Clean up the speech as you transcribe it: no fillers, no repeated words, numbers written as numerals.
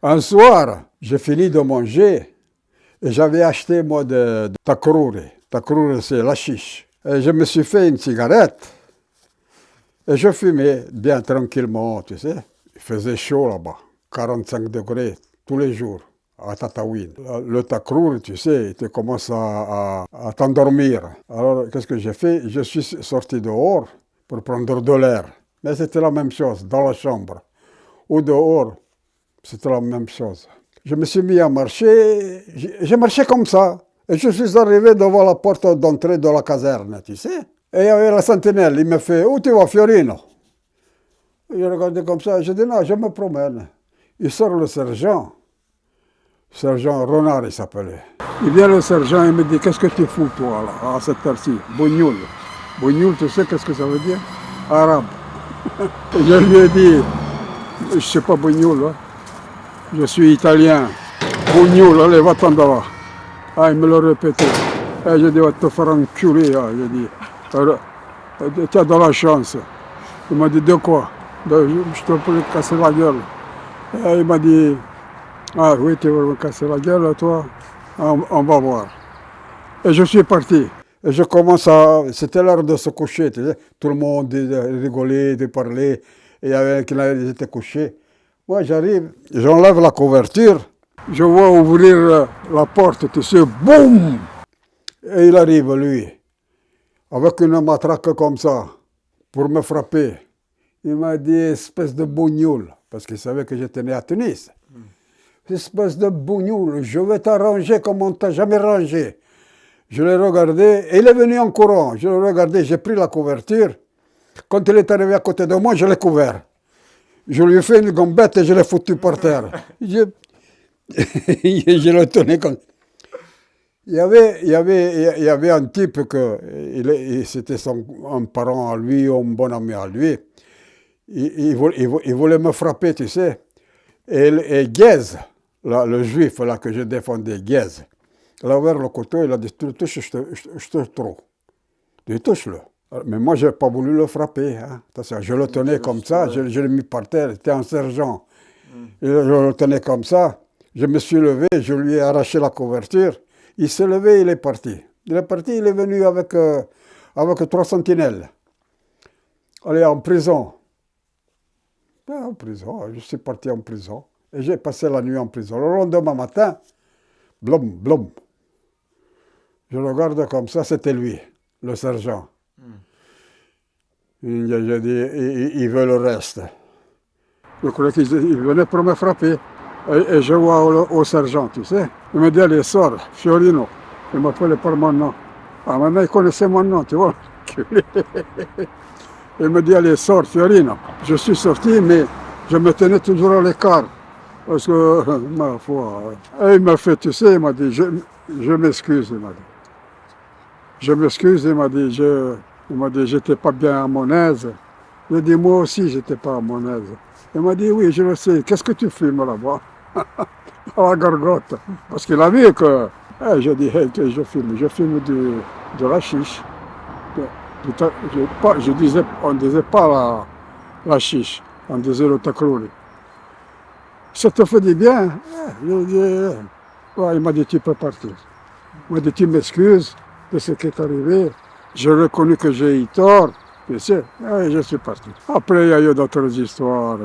Un soir, j'ai fini de manger et j'avais acheté moi de takruri. Takruri, c'est la chiche. Et je me suis fait une cigarette et je fumais bien tranquillement, tu sais. Il faisait chaud là-bas, 45 degrés tous les jours à Tataouine. Le takruri, tu sais, tu commences à t'endormir. Alors, qu'est-ce que j'ai fait? Je suis sorti dehors pour prendre de l'air. Mais c'était la même chose, dans la chambre ou dehors. C'était la même chose. Je me suis mis à marcher, j'ai marché comme ça. Et je suis arrivé devant la porte d'entrée de la caserne, tu sais. Et il y avait la sentinelle, il me fait « Où tu vas, Fiorino ?» Je regardais comme ça, je dis « Non, je me promène. » Il sort le sergent Renard, il s'appelait. Il vient le sergent, il me dit « Qu'est-ce que tu fous, toi, là, à cette heure-ci ?»« Bougnoul. » Bougnoul, tu sais qu'est-ce que ça veut dire? Arabe. Et je lui ai dit « Je ne sais pas bougnoul, hein. Je suis italien. Bougnoul, allez, va-t'en de là. » Ah, il me l'a répété. Et j'ai dit, va te faire enculer. Ah, j'ai dit, tu as de la chance. Il m'a dit, de quoi? Je te peux casser la gueule. Et il m'a dit, ah oui, tu veux me casser la gueule, toi? On va voir. Et je suis parti. Et je commence à... C'était l'heure de se coucher. Tu sais. Tout le monde rigolait, de parler. Et il y avait un qui était couché. Moi, j'arrive, j'enlève la couverture. Je vois ouvrir la porte, tu sais, boum! Et il arrive, lui, avec une matraque comme ça, pour me frapper. Il m'a dit, espèce de bougnoul, parce qu'il savait que j'étais né à Tunis. Espèce de bougnoul, je vais t'arranger comme on t'a jamais rangé. Je l'ai regardé, et il est venu en courant. Je l'ai regardé, j'ai pris la couverture. Quand il est arrivé à côté de moi, je l'ai couvert. Je lui ai fait une gambette et je l'ai foutu par terre. Je le tenais comme... Il y avait un type c'était un parent à lui, un bon ami à lui. Il voulait me frapper, tu sais. Et Guez, le juif là, que je défendais, Guez, il a ouvert le couteau, il a dit, tu le touches, je te trouve. Tu touches-le. Mais moi, je n'ai pas voulu le frapper. Hein. Je le tenais comme ça, je l'ai mis par terre, c'était un sergent. Et je le tenais comme ça. Je me suis levé, je lui ai arraché la couverture. Il s'est levé, il est parti. Il est parti, il est venu avec 3 sentinelles. Allez, en prison. Ben, en prison, je suis parti en prison. Et j'ai passé la nuit en prison. Le lendemain matin, blum, blum. Je regarde comme ça, c'était lui, le sergent. J'ai dit, il veut le reste. Je croyais qu'il venait pour me frapper. Et je vois au sergent, tu sais. Il me dit, allez, sors, Fiorino. Il m'appelait par mon nom. Ah, maintenant, il connaissait mon nom, tu vois. Il me dit, allez, sors, Fiorino. Je suis sorti, mais je me tenais toujours à l'écart. Parce que, ma foi... Et il m'a fait, tu sais, il m'a dit, je m'excuse, il m'a dit. Je m'excuse, il m'a dit, j'étais pas bien à mon aise. J'ai dit, moi aussi, j'étais pas à mon aise. Il m'a dit, oui, je le sais. Qu'est-ce que tu fumes là-bas? À la gargote. Parce qu'il a vu que... j'ai dit, hey, je fume de la chiche. On ne disait pas la chiche, on disait le takruri. Ça te fait du bien? Ouais, il m'a dit, tu peux partir. Il m'a dit, tu m'excuses de ce qui est arrivé. J'ai reconnu que j'ai eu tort. Tu sais, je suis parti. Après, il y a eu d'autres histoires.